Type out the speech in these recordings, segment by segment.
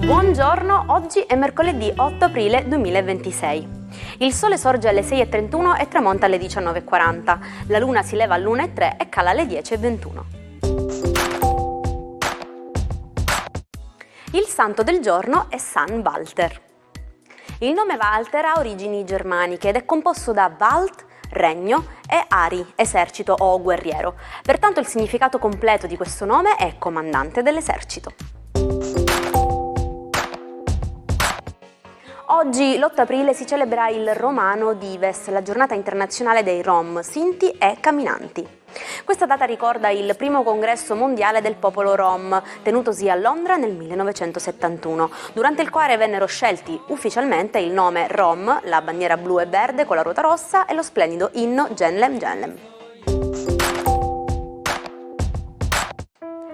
Buongiorno, oggi è mercoledì 8 aprile 2026. Il sole sorge alle 6:31 e tramonta alle 19:40. La luna si leva all'1:03 e cala alle 10:21. Il santo del giorno è San Walter. Il nome Walter ha origini germaniche ed è composto da Wald, regno, e Ari, esercito o guerriero. Pertanto il significato completo di questo nome è comandante dell'esercito. Oggi, l'8 aprile, si celebra il Romano Dives, la giornata internazionale dei Rom, Sinti e Camminanti. Questa data ricorda il primo congresso mondiale del popolo Rom, tenutosi a Londra nel 1971, durante il quale vennero scelti ufficialmente il nome Rom, la bandiera blu e verde con la ruota rossa e lo splendido inno Genlem Genlem.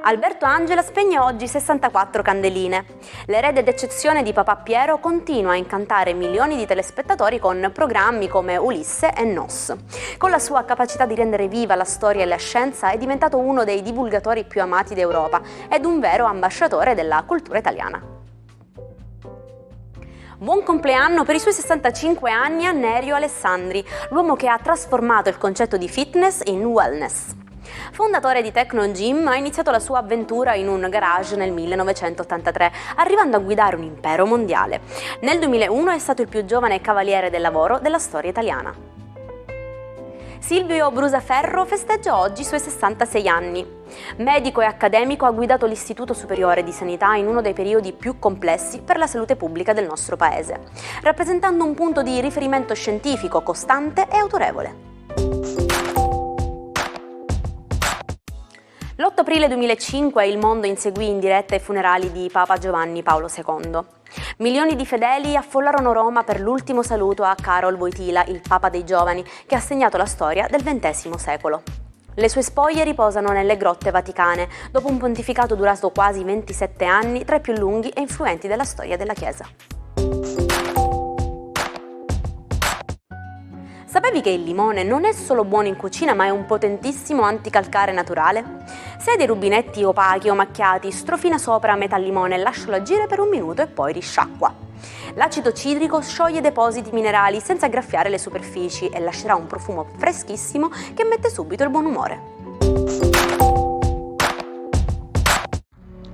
Alberto Angela spegne oggi 64 candeline. L'erede d'eccezione di Papà Piero continua a incantare milioni di telespettatori con programmi come Ulisse e Nos. Con la sua capacità di rendere viva la storia e la scienza è diventato uno dei divulgatori più amati d'Europa ed un vero ambasciatore della cultura italiana. Buon compleanno per i suoi 65 anni a Nerio Alessandri, l'uomo che ha trasformato il concetto di fitness in wellness. Fondatore di Tecno Gym, ha iniziato la sua avventura in un garage nel 1983, arrivando a guidare un impero mondiale. Nel 2001 è stato il più giovane cavaliere del lavoro della storia italiana. Silvio Brusaferro festeggia oggi i suoi 66 anni. Medico e accademico, ha guidato l'Istituto Superiore di Sanità in uno dei periodi più complessi per la salute pubblica del nostro paese, rappresentando un punto di riferimento scientifico costante e autorevole. L'8 aprile 2005 il mondo inseguì in diretta i funerali di Papa Giovanni Paolo II. Milioni di fedeli affollarono Roma per l'ultimo saluto a Karol Wojtyła, il Papa dei Giovani, che ha segnato la storia del XX secolo. Le sue spoglie riposano nelle grotte vaticane, dopo un pontificato durato quasi 27 anni, tra i più lunghi e influenti della storia della Chiesa. Sapevi che il limone non è solo buono in cucina, ma è un potentissimo anticalcare naturale? Se hai dei rubinetti opachi o macchiati, strofina sopra metà limone e lascialo agire per un minuto e poi risciacqua. L'acido citrico scioglie depositi minerali senza graffiare le superfici e lascerà un profumo freschissimo che mette subito il buon umore.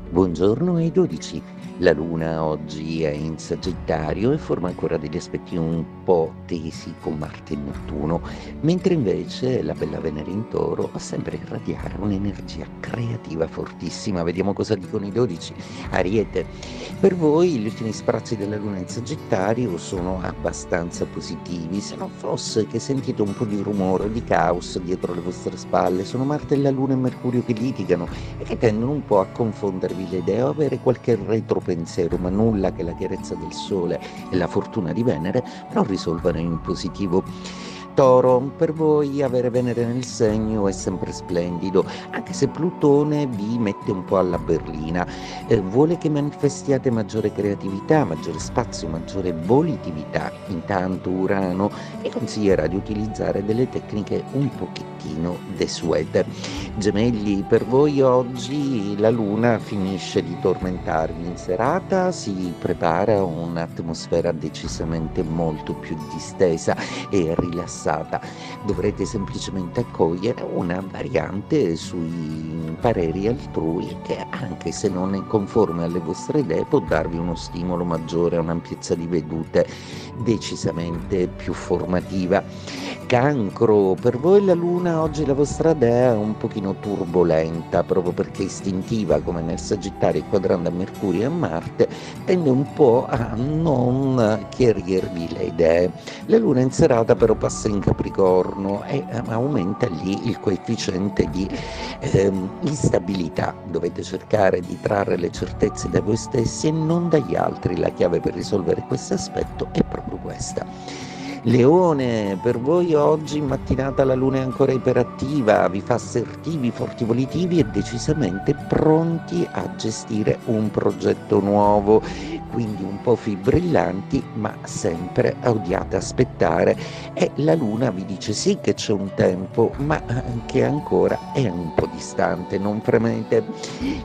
Buongiorno ai 12. La luna oggi è in Sagittario e forma ancora degli aspetti un po' tesi con Marte e Nettuno, mentre invece la bella Venere in Toro sembra irradiare un'energia creativa fortissima. Vediamo cosa dicono i 12. Ariete, per voi gli ultimi sprazzi della luna in Sagittario sono abbastanza positivi, se non fosse che sentite un po' di rumore, di caos dietro le vostre spalle. Sono Marte, la luna e Mercurio che litigano e che tendono un po' a confondervi le idee o avere qualche retropensiero, ma nulla che la chiarezza del Sole e la fortuna di Venere non risolvano in positivo. Toro, per voi avere Venere nel segno è sempre splendido, anche se Plutone vi mette un po' alla berlina. Vuole che manifestiate maggiore creatività, maggiore spazio, maggiore volitività. Intanto Urano vi consigliera di utilizzare delle tecniche un pochettino desuete. Gemelli, per voi oggi la luna finisce di tormentarvi in serata, si prepara un'atmosfera decisamente molto più distesa e rilassata. Dovrete semplicemente accogliere una variante sui pareri altrui che, anche se non è conforme alle vostre idee, può darvi uno stimolo maggiore, un'ampiezza di vedute decisamente più formativa. Cancro, per voi la luna oggi, la vostra dea, è un pochino turbolenta, proprio perché istintiva, come nel Sagittario quadrante a Mercurio e a Marte, tende un po' a non chiarirvi le idee. La luna in serata però passa in Capricorno e aumenta lì il coefficiente di instabilità. Dovete cercare di trarre le certezze da voi stessi e non dagli altri. La chiave per risolvere questo aspetto è proprio questa. Leone, per voi oggi in mattinata la luna è ancora iperattiva, vi fa assertivi, forti, volitivi e decisamente pronti a gestire un progetto nuovo. quindi un po' brillanti, ma sempre odiate aspettare, e la luna vi dice sì che c'è un tempo, ma che ancora è un po' distante, non fremete.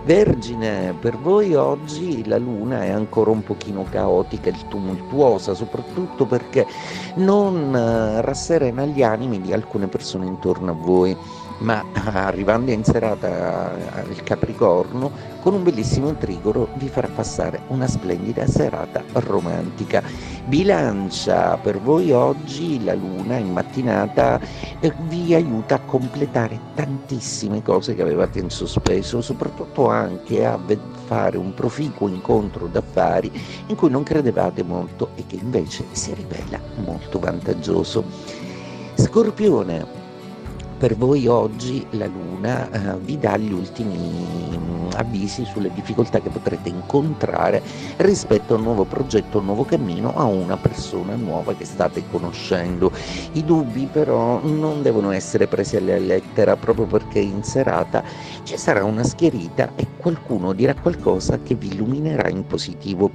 Vergine, per voi oggi la luna è ancora un pochino caotica e tumultuosa, soprattutto perché non rasserena gli animi di alcune persone intorno a voi, ma arrivando in serata al Capricorno, con un bellissimo trigoro vi farà passare una splendida serata romantica. Bilancia, per voi oggi la luna in mattinata vi aiuta a completare tantissime cose che avevate in sospeso, soprattutto anche a fare un proficuo incontro d'affari in cui non credevate molto e che invece si rivela molto vantaggioso. Scorpione, per voi oggi la luna vi dà gli ultimi avvisi sulle difficoltà che potrete incontrare rispetto a un nuovo progetto, un nuovo cammino, a una persona nuova che state conoscendo. I dubbi però non devono essere presi alla lettera, proprio perché in serata ci sarà una schierita e qualcuno dirà qualcosa che vi illuminerà in positivo.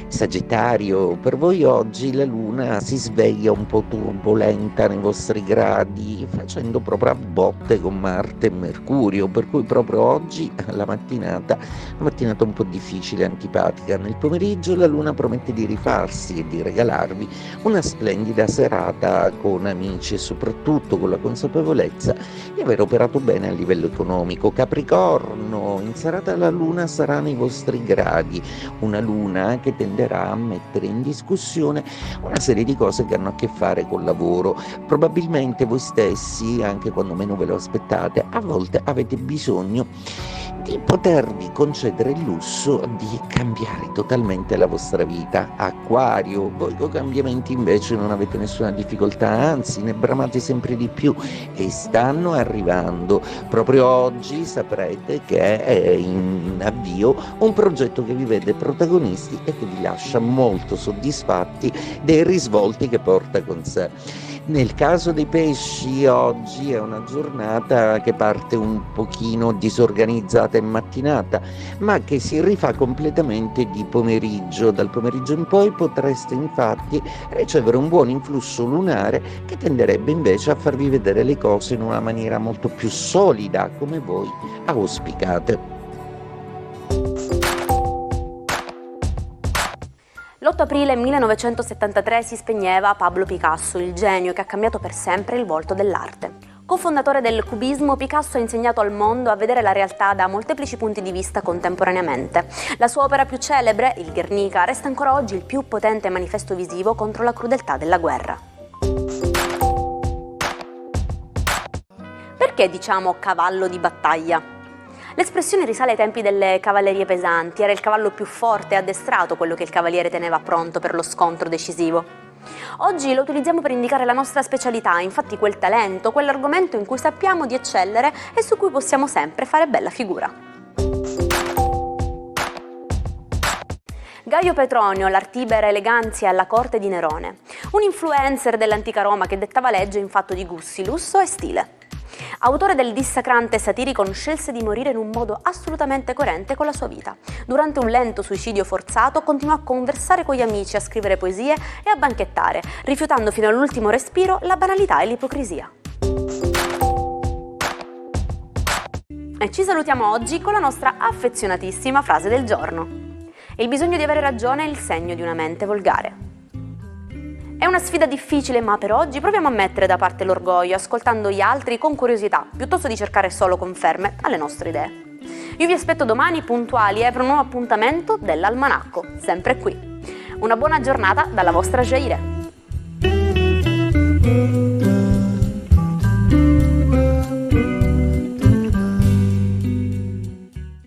Sagittario, per voi oggi la luna si sveglia un po' turbolenta nei vostri gradi, facendo proprio a botte con Marte e Mercurio, per cui proprio oggi la mattinata un po' difficile, antipatica. Nel pomeriggio la luna promette di rifarsi e di regalarvi una splendida serata con amici e soprattutto con la consapevolezza di aver operato bene a livello economico. Capricorno, in serata la luna sarà nei vostri gradi, una luna che tenderà a mettere in discussione una serie di cose che hanno a che fare col lavoro. Probabilmente voi stessi, anche quando meno ve lo aspettate, a volte avete bisogno di potervi concedere il lusso di cambiare totalmente la vostra vita. Acquario, voi con cambiamenti invece non avete nessuna difficoltà, anzi ne bramate sempre di più e stanno arrivando. Proprio oggi saprete che è in avvio un progetto che vi vede protagonisti e che vi lascia molto soddisfatti dei risvolti che porta con sé. Nel caso dei pesci, oggi è una giornata che parte un pochino disorganizzata in mattinata, ma che si rifà completamente di pomeriggio. Dal pomeriggio in poi potreste infatti ricevere un buon influsso lunare che tenderebbe invece a farvi vedere le cose in una maniera molto più solida, come voi auspicate. L'8 aprile 1973 si spegneva Pablo Picasso, il genio che ha cambiato per sempre il volto dell'arte. Cofondatore del cubismo, Picasso ha insegnato al mondo a vedere la realtà da molteplici punti di vista contemporaneamente. La sua opera più celebre, il Guernica, resta ancora oggi il più potente manifesto visivo contro la crudeltà della guerra. Perché diciamo cavallo di battaglia? L'espressione risale ai tempi delle cavallerie pesanti, era il cavallo più forte e addestrato quello che il cavaliere teneva pronto per lo scontro decisivo. Oggi lo utilizziamo per indicare la nostra specialità, infatti quel talento, quell'argomento in cui sappiamo di eccellere e su cui possiamo sempre fare bella figura. Gaio Petronio, l'artibera eleganzia alla corte di Nerone, un influencer dell'antica Roma che dettava legge in fatto di gussi, lusso e stile. Autore del dissacrante Satiricon, scelse di morire in un modo assolutamente coerente con la sua vita. Durante un lento suicidio forzato continuò a conversare con gli amici, a scrivere poesie e a banchettare, rifiutando fino all'ultimo respiro la banalità e l'ipocrisia. E ci salutiamo oggi con la nostra affezionatissima frase del giorno. Il bisogno di avere ragione è il segno di una mente volgare. È una sfida difficile, ma per oggi proviamo a mettere da parte l'orgoglio, ascoltando gli altri con curiosità, piuttosto di cercare solo conferme alle nostre idee. Io vi aspetto domani puntuali per un nuovo appuntamento dell'Almanacco, sempre qui. Una buona giornata dalla vostra Jaire.